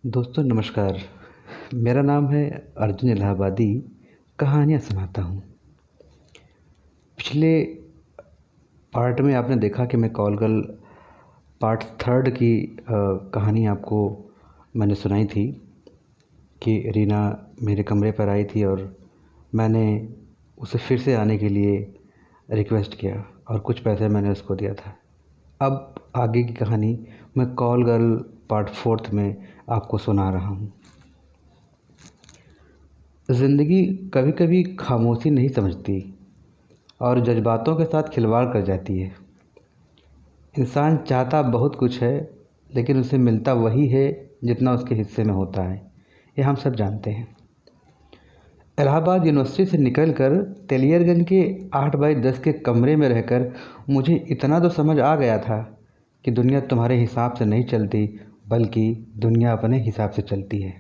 दोस्तों नमस्कार। मेरा नाम है अर्जुन इलाहाबादी। कहानियाँ सुनाता हूँ। पिछले पार्ट में आपने देखा कि मैं कॉल गर्ल पार्ट थर्ड की कहानी आपको मैंने सुनाई थी कि रीना मेरे कमरे पर आई थी और मैंने उसे फिर से आने के लिए रिक्वेस्ट किया और कुछ पैसे मैंने उसको दिया था। अब आगे की कहानी मैं कॉल गर्ल पार्ट फोर्थ में आपको सुना रहा हूँ। ज़िंदगी कभी कभी खामोशी नहीं समझती और जज्बातों के साथ खिलवाड़ कर जाती है। इंसान चाहता बहुत कुछ है, लेकिन उसे मिलता वही है जितना उसके हिस्से में होता है। ये हम सब जानते हैं। इलाहाबाद यूनिवर्सिटी से निकलकर तेलियरगंज के 8x10 के कमरे में रहकर मुझे इतना तो समझ आ गया था कि दुनिया तुम्हारे हिसाब से नहीं चलती, बल्कि दुनिया अपने हिसाब से चलती है।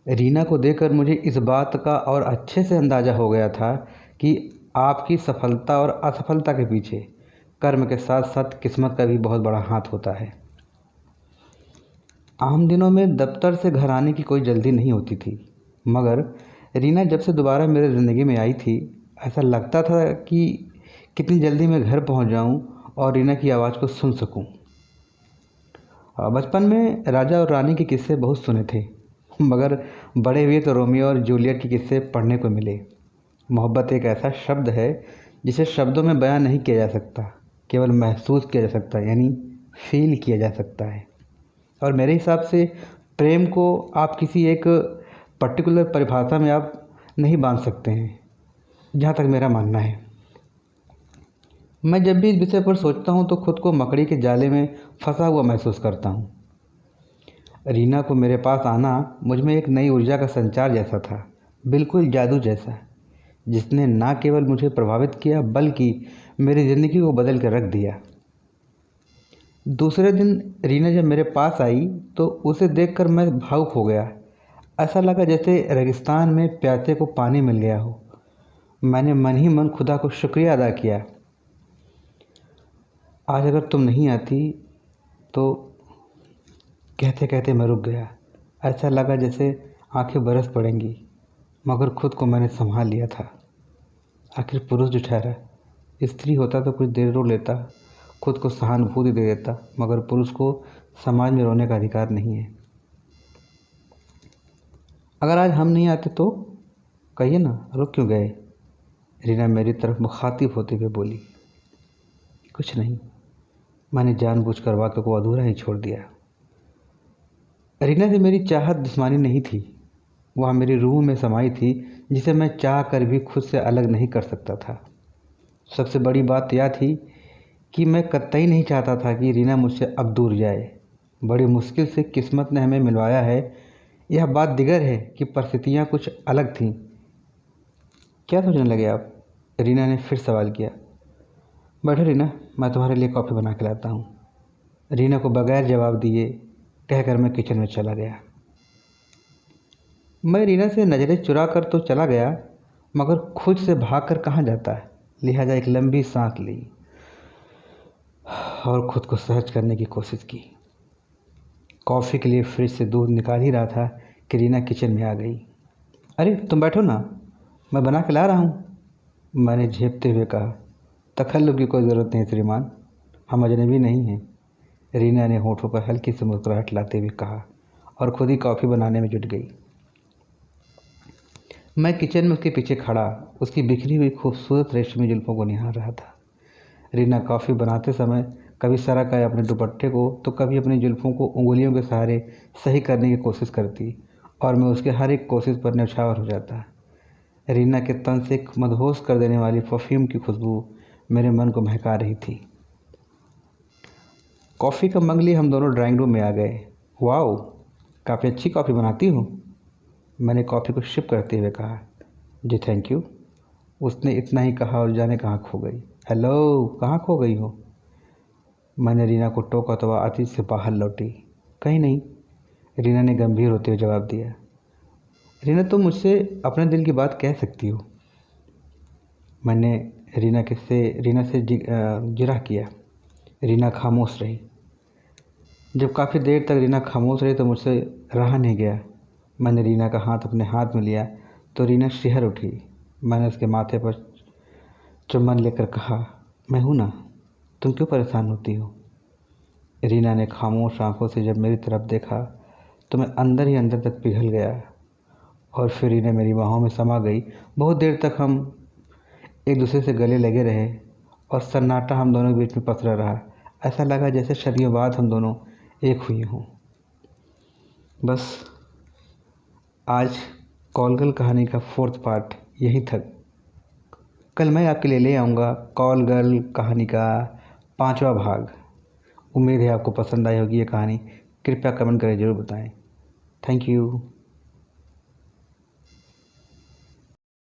रीना को देखकर मुझे इस बात का और अच्छे से अंदाज़ा हो गया था कि आपकी सफलता और असफलता के पीछे कर्म के साथ साथ किस्मत का भी बहुत बड़ा हाथ होता है। आम दिनों में दफ्तर से घर आने की कोई जल्दी नहीं होती थी, मगर रीना जब से दोबारा मेरे ज़िंदगी में आई थी, ऐसा लगता था कि कितनी जल्दी मैं घर पहुंच जाऊं और रीना की आवाज़ को सुन सकूं। बचपन में राजा और रानी के किस्से बहुत सुने थे, मगर बड़े हुए तो रोमियो और जूलियट के किस्से पढ़ने को मिले। मोहब्बत एक ऐसा शब्द है जिसे शब्दों में बयां नहीं किया जा सकता, केवल महसूस किया जा सकता है, यानी फील किया जा सकता है। और मेरे हिसाब से प्रेम को आप किसी एक पर्टिकुलर परिभाषा में आप नहीं बांध सकते हैं, जहाँ तक मेरा मानना है। मैं जब भी इस विषय पर सोचता हूँ तो खुद को मकड़ी के जाले में फंसा हुआ महसूस करता हूँ। रीना को मेरे पास आना मुझ में एक नई ऊर्जा का संचार जैसा था, बिल्कुल जादू जैसा, जिसने ना केवल मुझे प्रभावित किया बल्कि मेरी ज़िंदगी को बदल कर रख दिया। दूसरे दिन रीना जब मेरे पास आई तो उसे देखकर मैं भावुक हो गया। ऐसा लगा जैसे रेगिस्तान में प्यासे को पानी मिल गया हो। मैंने मन ही मन खुदा को शुक्रिया अदा किया। आज अगर तुम नहीं आती तो कहते कहते मैं रुक गया। ऐसा लगा जैसे आंखें बरस पड़ेंगी, मगर खुद को मैंने संभाल लिया था। आखिर पुरुष जो ठहरा, स्त्री होता तो कुछ देर रो लेता, खुद को सहानुभूति दे देता, मगर पुरुष को समाज में रोने का अधिकार नहीं है। अगर आज हम नहीं आते तो कहिए ना, रुक क्यों गए? रीना मेरी तरफ मुखातिब होते हुए बोली। कुछ नहीं, मैंने जानबूझकर वाक्य को अधूरा ही छोड़ दिया। रीना से मेरी चाहत जिस्मानी नहीं थी, वह मेरी रूह में समाई थी, जिसे मैं चाह कर भी खुद से अलग नहीं कर सकता था। सबसे बड़ी बात यह थी कि मैं कतई नहीं चाहता था कि रीना मुझसे अब दूर जाए। बड़ी मुश्किल से किस्मत ने हमें मिलवाया है। यह बात दिगर है कि परिस्थितियाँ कुछ अलग थीं। क्या सोचने लगे आप? रीना ने फिर सवाल किया। बैठो रीना, मैं तुम्हारे लिए कॉफ़ी बना के लाता हूँ। रीना को बगैर जवाब दिए कहकर मैं किचन में चला गया। मैं रीना से नज़रें चुरा कर तो चला गया, मगर खुद से भागकर कहाँ जाता है। लिहाजा एक लंबी सांस ली और खुद को सहज करने की कोशिश की। कॉफ़ी के लिए फ्रिज से दूध निकाल ही रहा था कि रीना किचन में आ गई। अरे तुम बैठो ना, मैं बना के ला रहा हूँ, मैंने झेपते हुए कहा। तखल्लुफ़ की कोई ज़रूरत नहीं श्रीमान, हम अजनबी नहीं हैं, रीना ने होठों पर हल्की सी मुस्कुराहट लाते हुए कहा और खुद ही कॉफ़ी बनाने में जुट गई। मैं किचन में उसके पीछे खड़ा उसकी बिखरी हुई खूबसूरत रेशमी जुल्फ़ों को निहार रहा था। रीना कॉफ़ी बनाते समय कभी सरक आए अपने दुपट्टे को, तो कभी अपनी जुल्फ़ों को उंगलियों के सहारे सही करने की कोशिश करती, और मैं उसके हर एक कोशिश पर न्यौछावर हो जाता। रीना के तन से एक मदहोश कर देने वाली परफ्यूम की खुशबू मेरे मन को महका रही थी। कॉफ़ी का मग लिए हम दोनों ड्राइंग रूम में आ गए। वाओ, काफ़ी अच्छी कॉफ़ी बनाती हो, मैंने कॉफ़ी को शिप करते हुए कहा। जी थैंक यू, उसने इतना ही कहा और जाने कहाँ खो गई। हेलो, कहाँ खो गई हो? मैंने रीना को टोका तो वह आतिश से बाहर लौटी। कहीं नहीं, रीना ने गंभीर होते हुए जवाब दिया। रीना, तुम मुझसे अपने दिल की बात कह सकती हो। मैंने रीना से जिरह किया। रीना खामोश रही। जब काफ़ी देर तक रीना खामोश रही तो मुझसे रहा नहीं गया। मैंने रीना का हाथ अपने हाथ में लिया तो रीना शिहर उठी। मैंने उसके माथे पर चुम्बन लेकर कहा, मैं हूँ ना, तुम क्यों परेशान होती हो। रीना ने खामोश आंखों से जब मेरी तरफ देखा तो मैं अंदर ही अंदर तक पिघल गया और फिर रीना मेरी बाहों में समा गई। बहुत देर तक हम एक दूसरे से गले लगे रहे और सन्नाटा हम दोनों के बीच में पसरा रहा। ऐसा लगा जैसे सदियों बाद हम दोनों एक हुई हों। बस आज कॉल गर्ल कहानी का 4th पार्ट यहीं तक। कल मैं आपके लिए ले आऊँगा कॉल गर्ल कहानी का 5वां भाग। उम्मीद है आपको पसंद आई होगी ये कहानी। कृपया कमेंट करें, ज़रूर बताएं। Thank you.